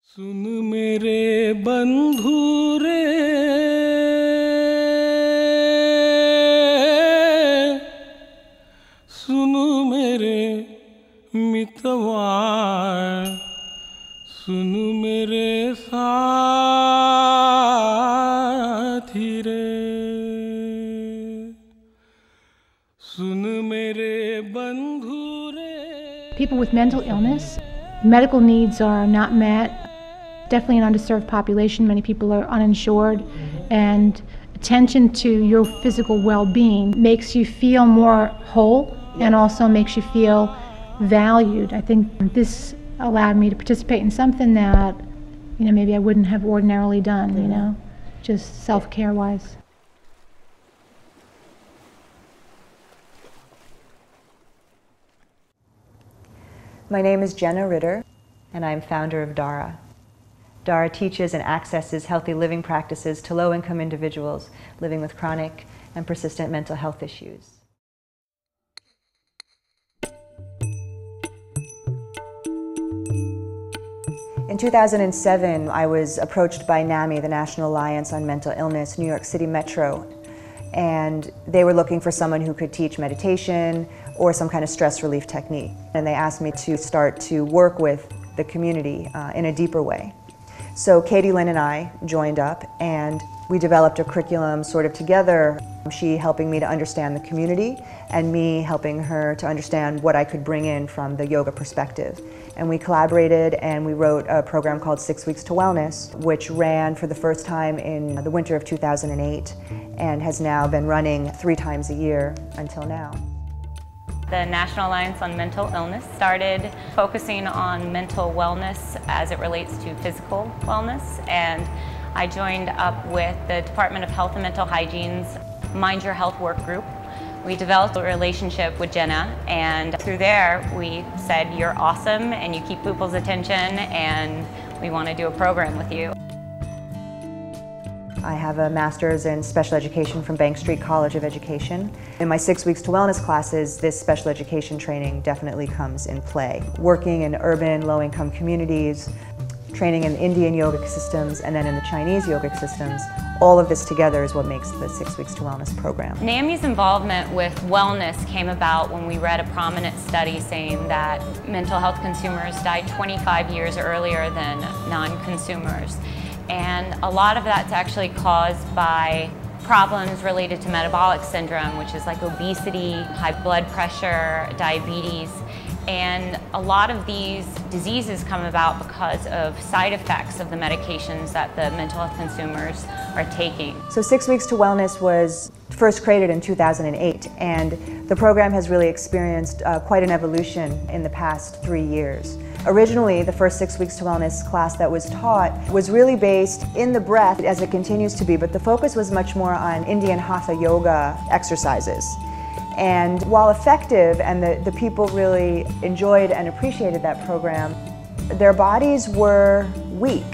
सुन मेरे बंधु रे, सुन मेरे मितवा, सुन मेरे साथी रे, सुन मेरे बंधु रे. People with mental illness, medical needs are not met. Definitely an underserved population. Many people are uninsured, and attention to your physical well-being makes you feel more whole and also makes you feel valued. I think this allowed me to participate in something that, maybe I wouldn't have ordinarily done, just self-care wise. My name is Jenna Ritter, and I'm founder of DHARA. DHARA teaches and accesses healthy living practices to low-income individuals living with chronic and persistent mental health issues. In 2007, I was approached by NAMI, the National Alliance on Mental Illness, New York City Metro, and they were looking for someone who could teach meditation or some kind of stress relief technique. And they asked me to start to work with the community in a deeper way. So Katie Lynn and I joined up, and we developed a curriculum sort of together. She helping me to understand the community, and me helping her to understand what I could bring in from the yoga perspective. And we collaborated, and we wrote a program called 6 Weeks to Wellness, which ran for the first time in the winter of 2008, and has now been running 3 times a year until now. The National Alliance on Mental Illness started focusing on mental wellness as it relates to physical wellness, and I joined up with the Department of Health and Mental Hygiene's Mind Your Health work group. We developed a relationship with Jenna, and through there we said, you're awesome and you keep people's attention, and we want to do a program with you. I have a master's in special education from Bank Street College of Education. In my 6 Weeks to Wellness classes, this special education training definitely comes in play. Working in urban, low-income communities, training in Indian yogic systems, and then in the Chinese yogic systems, all of this together is what makes the 6 Weeks to Wellness program. NAMI's involvement with wellness came about when we read a prominent study saying that mental health consumers died 25 years earlier than non-consumers. And a lot of that's actually caused by problems related to metabolic syndrome, which is like obesity, high blood pressure, diabetes. And a lot of these diseases come about because of side effects of the medications that the mental health consumers are taking. So 6 Weeks to Wellness was first created in 2008, and the program has really experienced quite an evolution in the past 3 years. Originally, the first 6 Weeks to Wellness class that was taught was really based in the breath, as it continues to be, but the focus was much more on Indian Hatha yoga exercises. And while effective, and the people really enjoyed and appreciated that program, their bodies were weak.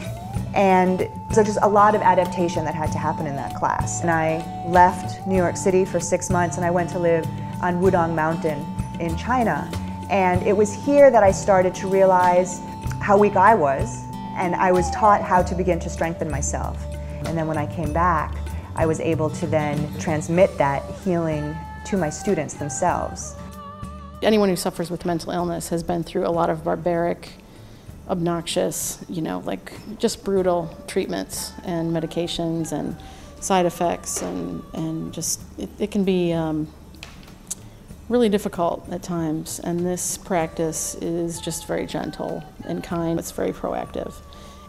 And so just a lot of adaptation that had to happen in that class. And I left New York City for 6 months, and I went to live on Wudong Mountain in China. And it was here that I started to realize how weak I was, and I was taught how to begin to strengthen myself. And then when I came back, I was able to then transmit that healing to my students themselves. Anyone who suffers with mental illness has been through a lot of barbaric, obnoxious, like just brutal treatments and medications and side effects, and just it can be really difficult at times, and this practice is just very gentle and kind. It's very proactive,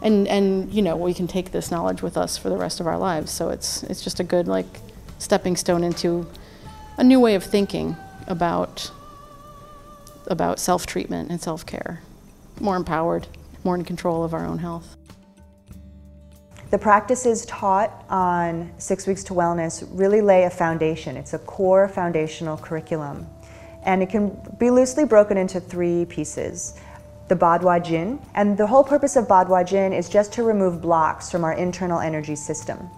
and we can take this knowledge with us for the rest of our lives. So it's just a good stepping stone into a new way of thinking about self-treatment and self-care. More empowered, more in control of our own health. The practices taught on 6 Weeks to Wellness really lay a foundation. It's a core foundational curriculum. And it can be loosely broken into 3 pieces. The Badwa Jin, and the whole purpose of Badwa Jin is just to remove blocks from our internal energy system.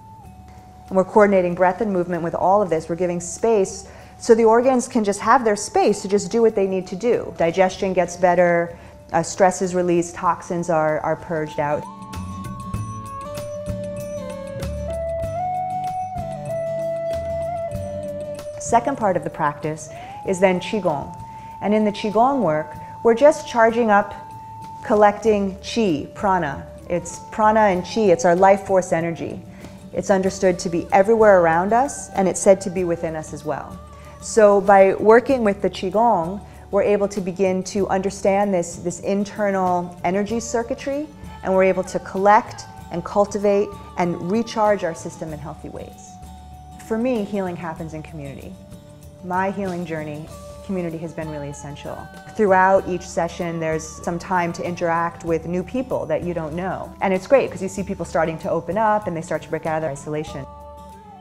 And we're coordinating breath and movement with all of this. We're giving space so the organs can just have their space to just do what they need to do. Digestion gets better, Stress is released, toxins are purged out. Second part of the practice is then Qigong. And in the Qigong work, we're just charging up, collecting Qi, prana. It's prana and Qi, it's our life force energy. It's understood to be everywhere around us, and it's said to be within us as well. So by working with the Qigong, we're able to begin to understand this internal energy circuitry, and we're able to collect and cultivate and recharge our system in healthy ways. For me, healing happens in community. My healing journey, community has been really essential. Throughout each session, there's some time to interact with new people that you don't know. And it's great because you see people starting to open up and they start to break out of their isolation.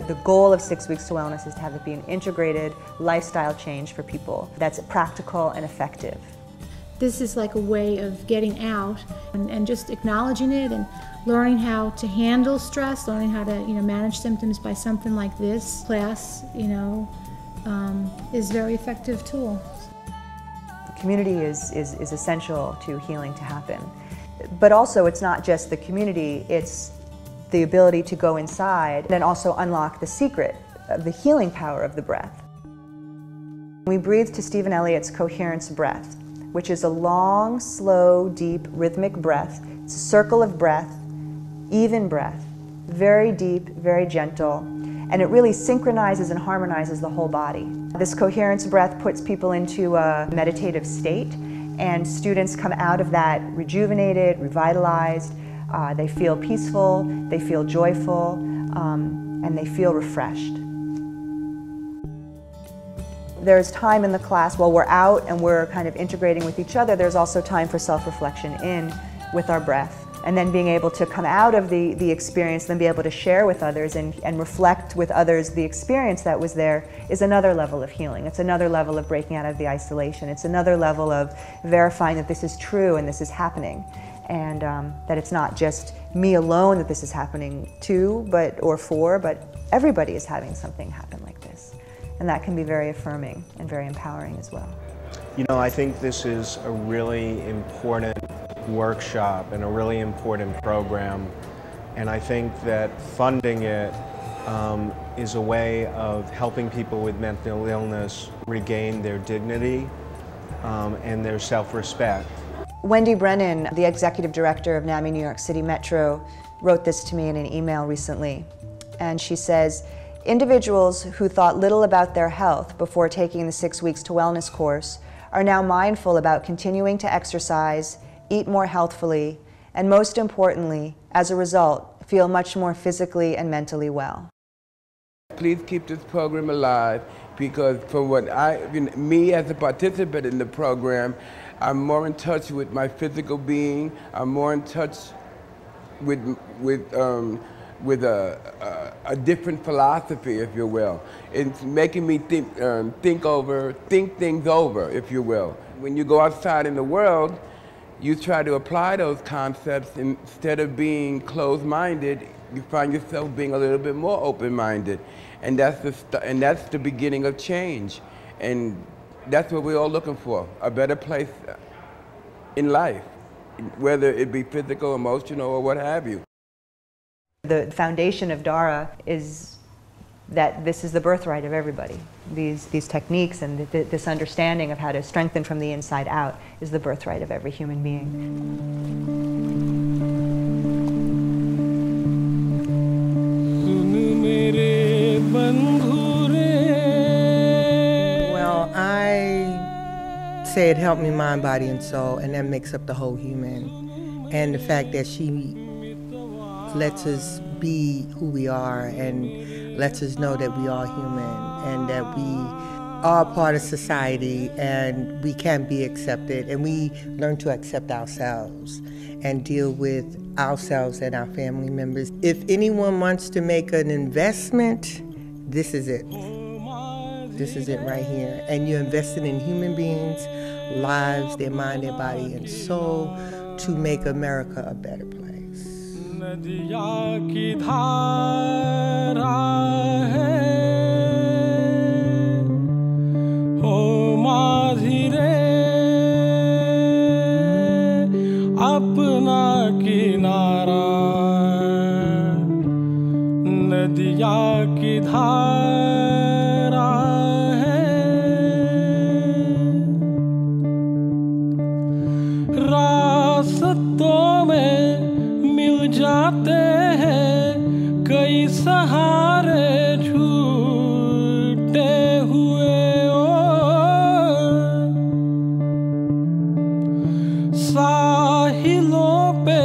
The goal of 6 Weeks to Wellness is to have it be an integrated lifestyle change for people that's practical and effective. This is like a way of getting out and just acknowledging it and learning how to handle stress, learning how to manage symptoms by something like this class, is a very effective tool. Community is essential to healing to happen. But also it's not just the community, it's the ability to go inside and also unlock the secret of the healing power of the breath. We breathe to Stephen Elliott's coherence breath, which is a long, slow, deep, rhythmic breath. It's a circle of breath, even breath, very deep, very gentle, and it really synchronizes and harmonizes the whole body. This coherence breath puts people into a meditative state, and students come out of that rejuvenated, revitalized. They feel peaceful, they feel joyful, and they feel refreshed. There's time in the class while we're out and we're kind of integrating with each other. There's also time for self-reflection in with our breath. And then being able to come out of the experience, then be able to share with others and reflect with others the experience that was there is another level of healing. It's another level of breaking out of the isolation. It's another level of verifying that this is true and this is happening. And that it's not just me alone that this is happening to or for, but everybody is having something happen like this. And that can be very affirming and very empowering as well. I think this is a really important workshop and a really important program, and I think that funding it is a way of helping people with mental illness regain their dignity and their self-respect. Wendy Brennan, the executive director of NAMI-NYC Metro, wrote this to me in an email recently, and she says, individuals who thought little about their health before taking the 6 Weeks to Wellness course are now mindful about continuing to exercise, eat more healthfully, and most importantly, as a result, feel much more physically and mentally well. Please keep this program alive, because from what me as a participant in the program, I'm more in touch with my physical being. I'm more in touch with a different philosophy, if you will. It's making me think things over, if you will. When you go outside in the world, you try to apply those concepts. Instead of being closed-minded, you find yourself being a little bit more open-minded. And that's the beginning of change. And that's what we're all looking for, a better place in life, whether it be physical, emotional, or what have you. The foundation of DHARA is that this is the birthright of everybody. These techniques and this understanding of how to strengthen from the inside out is the birthright of every human being. Well, I say it helped me mind, body, and soul, and that makes up the whole human. And the fact that she lets us be who we are and lets us know that we are human and that we are part of society and we can be accepted, and we learn to accept ourselves and deal with ourselves and our family members. If anyone wants to make an investment, this is it. This is it right here. And you're investing in human beings' lives, their mind, their body, and soul to make America a better place. की धारा है ओ माझी रे किनारा नदिया की धारा है, रास्तों में मिल जाते हैं कई सहारे छूटे हुए, साहिलों पे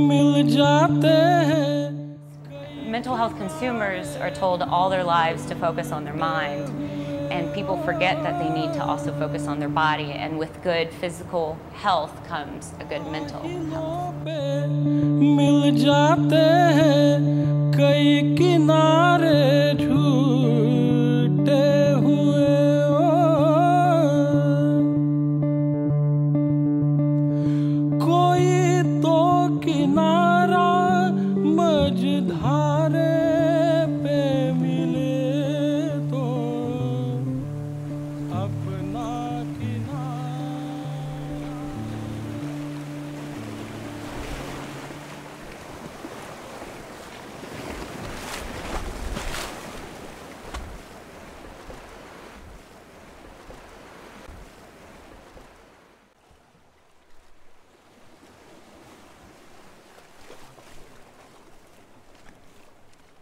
मिल जाते हैं. Mental health consumers are told all their lives to focus on their mind, and people forget that they need to also focus on their body, and with good physical health comes a good mental health. मिल जाते हैं कई